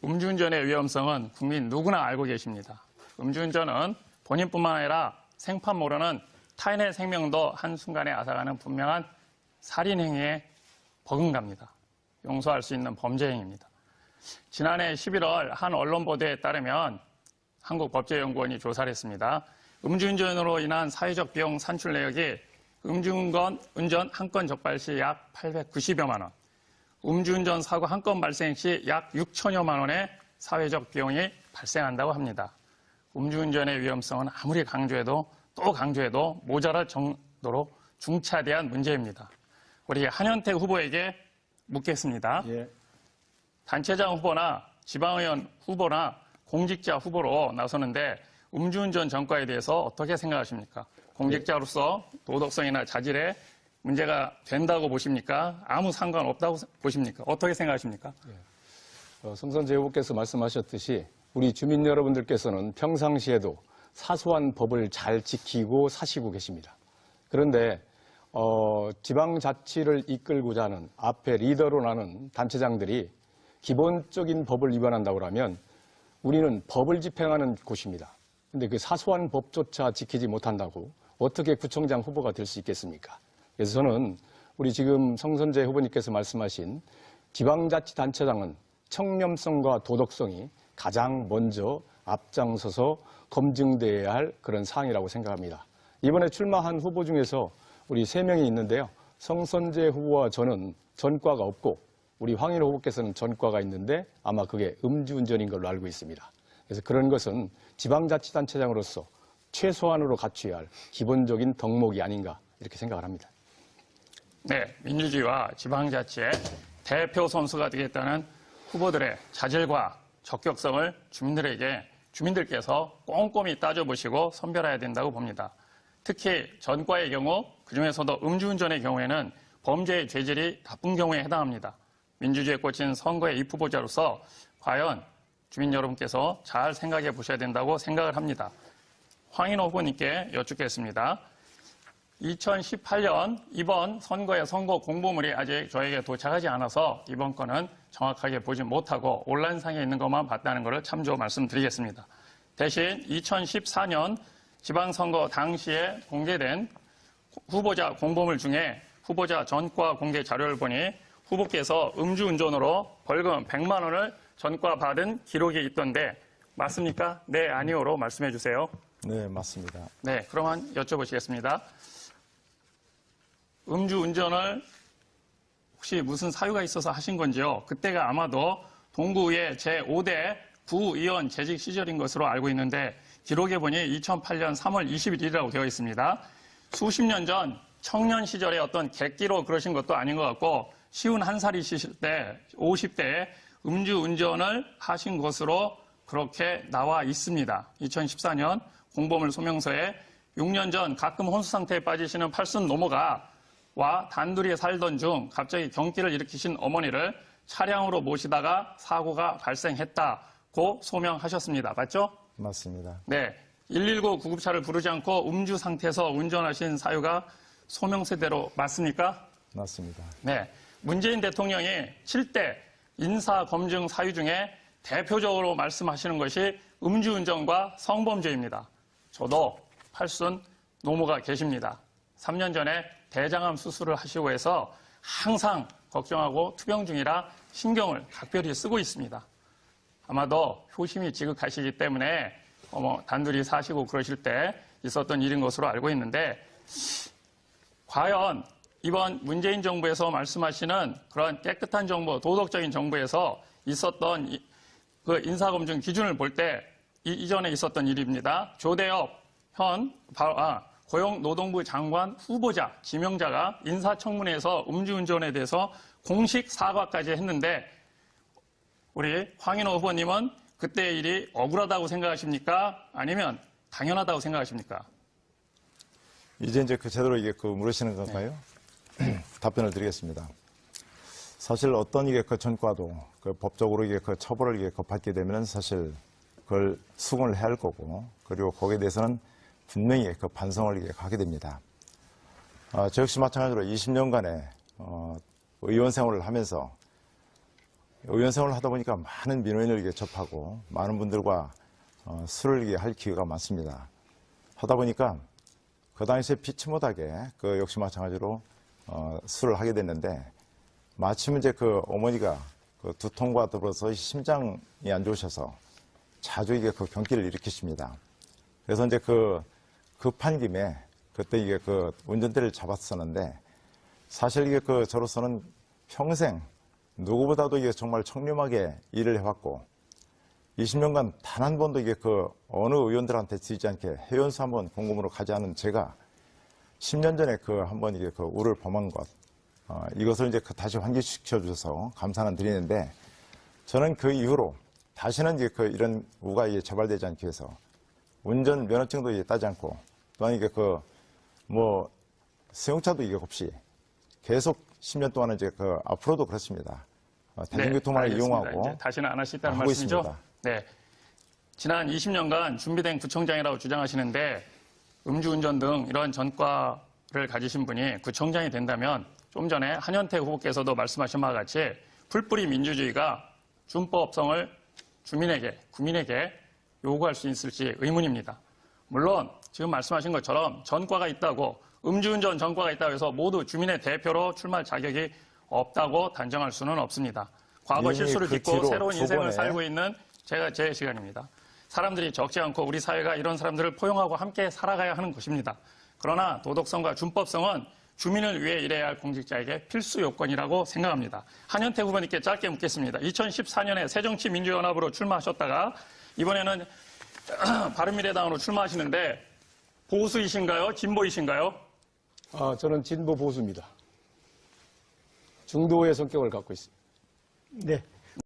음주운전의 위험성은 국민 누구나 알고 계십니다. 음주운전은 본인뿐만 아니라 생판 모르는 타인의 생명도 한순간에 앗아가는 분명한 살인행위에 버금갑니다. 용서할 수 있는 범죄행위입니다. 지난해 11월 한 언론 보도에 따르면 한국법제연구원이 조사를 했습니다. 음주운전으로 인한 사회적 비용 산출 내역이 음주운전 한 건 적발 시 약 890여만 원, 음주운전 사고 한 건 발생 시 약 6천여만 원의 사회적 비용이 발생한다고 합니다. 음주운전의 위험성은 아무리 강조해도 또 강조해도 모자랄 정도로 중차대한 문제입니다. 우리 한현택 후보에게 묻겠습니다. 예. 단체장 후보나 지방의원 후보나 공직자 후보로 나서는데 음주운전 전과에 대해서 어떻게 생각하십니까? 공직자로서 도덕성이나 자질에 문제가 된다고 보십니까? 아무 상관없다고 보십니까? 어떻게 생각하십니까? 성선재 후보께서 말씀하셨듯이 우리 주민 여러분들께서는 평상시에도 사소한 법을 잘 지키고 사시고 계십니다. 그런데 지방자치를 이끌고자 하는 앞에 리더로 나는 단체장들이 기본적인 법을 위반한다고 하면 우리는 법을 집행하는 곳입니다. 근데 그 사소한 법조차 지키지 못한다고 어떻게 구청장 후보가 될 수 있겠습니까? 그래서 저는 우리 지금 성선재 후보님께서 말씀하신 지방자치단체장은 청렴성과 도덕성이 가장 먼저 앞장서서 검증돼야 할 그런 사항이라고 생각합니다. 이번에 출마한 후보 중에서 우리 3명이 있는데요. 성선재 후보와 저는 전과가 없고 우리 황인호 후보께서는 전과가 있는데 아마 그게 음주운전인 걸로 알고 있습니다. 그래서 그런 것은 지방자치단체장으로서 최소한으로 갖춰야 할 기본적인 덕목이 아닌가 이렇게 생각을 합니다. 네, 민주주의와 지방자치의 대표 선수가 되겠다는 후보들의 자질과 적격성을 주민들께서 꼼꼼히 따져보시고 선별해야 된다고 봅니다. 특히 전과의 경우 그중에서도 음주운전의 경우에는 범죄의 죄질이 나쁜 경우에 해당합니다. 민주주의에 꽂힌 선거의 입후보자로서 과연 주민 여러분께서 잘 생각해 보셔야 된다고 생각을 합니다. 황인호 후보님께 여쭙겠습니다. 2018년 이번 선거의 선거 공보물이 아직 저에게 도착하지 않아서 이번 건은 정확하게 보지 못하고 온라인상에 있는 것만 봤다는 것을 참조 말씀드리겠습니다. 대신 2014년 지방선거 당시에 공개된 후보자 공보물 중에 후보자 전과 공개 자료를 보니 후보께서 음주운전으로 벌금 100만 원을 전과받은 기록이 있던데 맞습니까? 네, 아니오로 말씀해 주세요. 네, 맞습니다. 네, 그러면 여쭤보시겠습니다. 음주운전을 혹시 무슨 사유가 있어서 하신 건지요? 그때가 아마도 동구의 제5대 구의원 재직 시절인 것으로 알고 있는데 기록에 보니 2008년 3월 21일이라고 되어 있습니다. 수십 년 전 청년 시절에 어떤 객기로 그러신 것도 아닌 것 같고 51살이실 때 50대에 음주운전을 하신 것으로 그렇게 나와 있습니다. 2014년 공보물 소명서에 6년 전 가끔 혼수 상태에 빠지시는 팔순 노모가 와 단둘이 살던 중 갑자기 경기를 일으키신 어머니를 차량으로 모시다가 사고가 발생했다고 소명하셨습니다. 맞죠? 맞습니다. 네. 119 구급차를 부르지 않고 음주 상태에서 운전하신 사유가 소명서대로 맞습니까? 맞습니다. 네. 문재인 대통령이 7대 인사검증 사유 중에 대표적으로 말씀하시는 것이 음주운전과 성범죄입니다. 저도 팔순 노모가 계십니다. 3년 전에 대장암 수술을 하시고 해서 항상 걱정하고 투병 중이라 신경을 각별히 쓰고 있습니다. 아마도 효심이 지극하시기 때문에 단둘이 사시고 그러실 때 있었던 일인 것으로 알고 있는데 과연 이번 문재인 정부에서 말씀하시는 그런 깨끗한 정부, 도덕적인 정부에서 있었던 그 인사검증 기준을 볼 때 이전에 있었던 일입니다. 조대엽 고용노동부 장관 후보자, 지명자가 인사청문회에서 음주운전에 대해서 공식 사과까지 했는데 우리 황인호 후보님은 그때의 일이 억울하다고 생각하십니까? 아니면 당연하다고 생각하십니까? 이제 제대로 물으시는 건가요? 네. 답변을 드리겠습니다. 사실 어떤 전과도 법적으로 처벌을 받게 되면 사실 그걸 수긍을 해야 할 거고 그리고 거기에 대해서는 분명히 반성을 하게 됩니다. 저 역시 마찬가지로 20년간의 의원 생활을 하면서 의원 생활을 하다 보니까 많은 민원인을 이게 접하고 많은 분들과 술을 이게 할 기회가 많습니다. 하다 보니까 그 당시에 피치 못하게 그 역시 마찬가지로 술을 하게 됐는데 마침 이제 그 어머니가 그 두통과 더불어서 심장이 안 좋으셔서 자주 이게 그 경기를 일으키십니다. 그래서 이제 그 급한 김에 그때 이게 그 운전대를 잡았었는데 사실 이게 그 저로서는 평생 누구보다도 이게 정말 청렴하게 일을 해왔고 20년간 단 한 번도 이게 그 어느 의원들한테 지지 않게 해연수 한번 공금으로 가지 않은 제가 10년 전에 그 한번 이게 그 우를 범한 것 이것을 이제 다시 환기시켜 주셔서 감사는 드리는데 저는 그 이후로 다시는 이제 그 이런 우가 이게 재발되지 않기 위해서 운전 면허증도 이게 따지 않고 또한 이게 그 뭐 승용차도 이게 없이 계속 10년 동안은 이제 그 앞으로도 그렇습니다. 대중교통만을 이용하고 이제 다시는 안 하시겠다는 하고 말씀이죠? 있습니다. 네. 지난 20년간 준비된 구청장이라고 주장하시는데 음주운전 등 이런 전과를 가지신 분이 구청장이 된다면 좀 전에 한현태 후보께서도 말씀하신 바와 같이 풀뿌리 민주주의가 준법성을 주민에게, 국민에게 요구할 수 있을지 의문입니다. 물론 지금 말씀하신 것처럼 전과가 있다고 음주운전 전과가 있다고 해서 모두 주민의 대표로 출마할 자격이 없다고 단정할 수는 없습니다. 과거 실수를 그 딛고 뒤로 새로운 두 인생을 번에 살고 있는 제 시간입니다. 사람들이 적지 않고 우리 사회가 이런 사람들을 포용하고 함께 살아가야 하는 것입니다. 그러나 도덕성과 준법성은 주민을 위해 일해야 할 공직자에게 필수 요건이라고 생각합니다. 한현태 후보님께 짧게 묻겠습니다. 2014년에 새정치민주연합으로 출마하셨다가 이번에는 바른미래당으로 출마하시는데 보수이신가요? 진보이신가요? 저는 진보 보수입니다. 중도의 성격을 갖고 있습니다. 네.